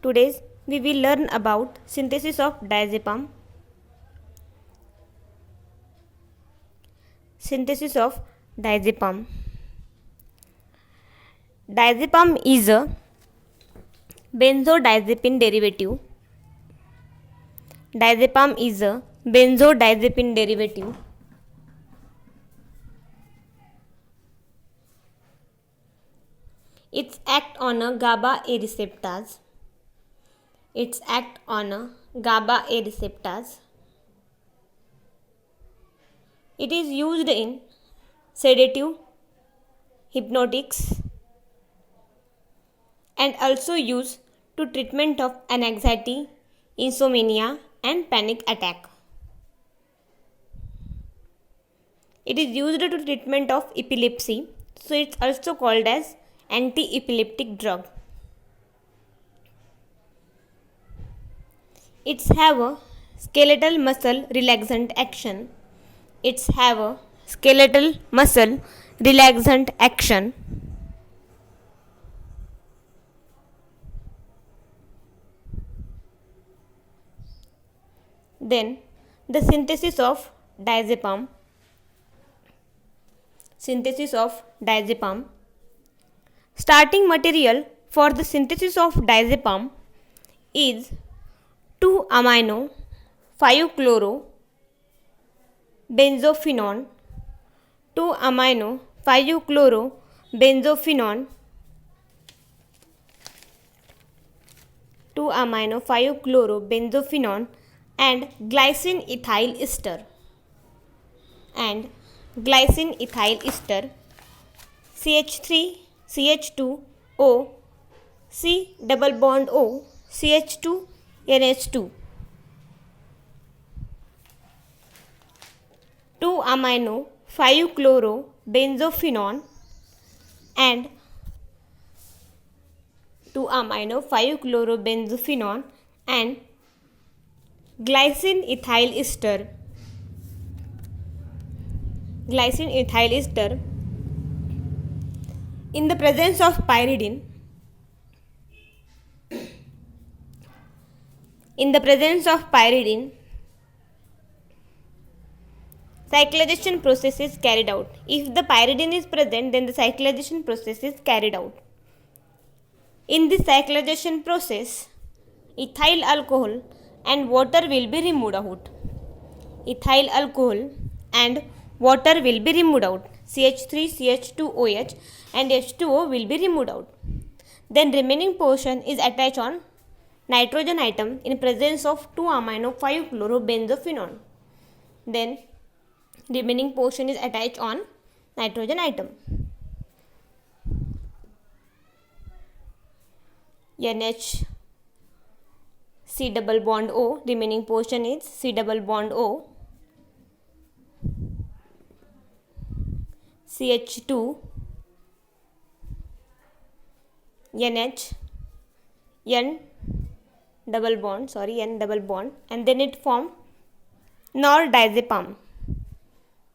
Today we will learn about synthesis of diazepam. Synthesis of diazepam. Diazepam is a benzodiazepine derivative. Diazepam is a benzodiazepine derivative. Its act on a GABA A receptors. Its act on a GABA A receptors. It is used in sedative, hypnotics, and also used to treatment of anxiety, insomnia, and panic attack. It is used to treatment of epilepsy, so it's also called as anti-epileptic drug. It's have a skeletal muscle relaxant action. It's have a skeletal muscle relaxant action. Then the synthesis of diazepam. Synthesis of diazepam. Starting material for the synthesis of diazepam is 2-amino 5-chloro benzophenone, 2-amino 5-chloro benzophenone, 2-amino 5-chloro benzophenone, and glycine ethyl ester. And glycine ethyl ester, CH3 CH2O, C double bond O, CH2 NH2, 2-amino 5-chloro benzophenone and 2-amino 5-chloro benzophenone and glycine ethyl ester. Glycine ethyl ester in the presence of pyridine. In the presence of pyridine, cyclization process is carried out. If the pyridine is present, then the cyclization process is carried out. In this cyclization process, ethyl alcohol and water will be removed out. Ethyl alcohol and water will be removed out. CH3 CH2OH and H2O will be removed out. Then remaining portion is attached on nitrogen atom in presence of 2-amino 5-chloro benzophenone. Then remaining portion is attached on nitrogen atom. NH C double bond O, remaining portion is C double bond O, CH2 NH N double bond, and then it form nordiazepam.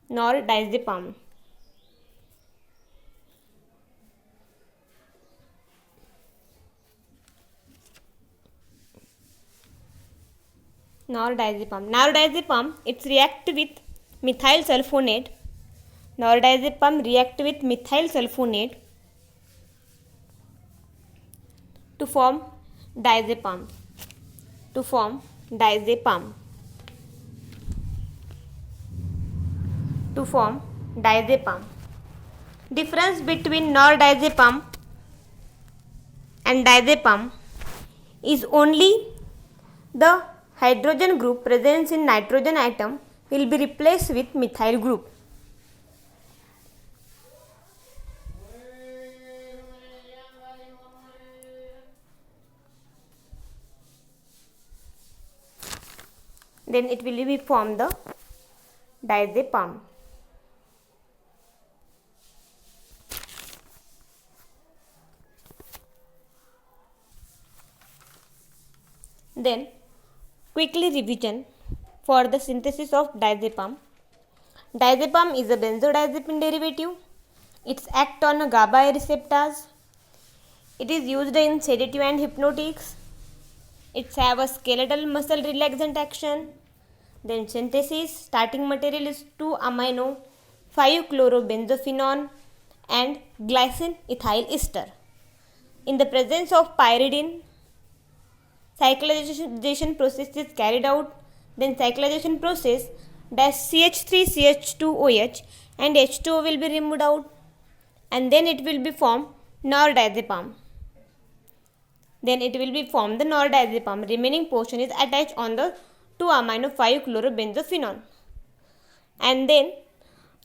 Nordiazepam. Nordiazepam, it's react with methyl sulfonate. Nordiazepam react with methyl sulfonate to form diazepam. To form diazepam. To form diazepam. Difference between nordiazepam and diazepam is only the hydrogen group present in nitrogen atom will be replaced with methyl group. Then it will be form the diazepam. Then quickly revision for the synthesis of diazepam. Diazepam is a benzodiazepine derivative. Its act on GABA receptors. It is used in sedative and hypnotics. It have a skeletal muscle relaxant action. Then synthesis, starting material is 2-amino 5-chlorobenzophenone and glycine ethyl ester. In the presence of pyridine, cyclization process is carried out. Then cyclization process dash CH3CH2OH and H2O will be removed out, and then it will be formed nordiazepam. Then it will be formed the nordiazepam. Remaining portion is attached on the 2-amino 5-chlorobenzophenone, and then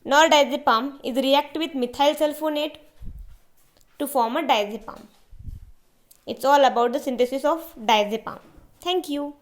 nordiazepam is react with methyl sulfonate to form a diazepam. It's all about the synthesis of diazepam. Thank you.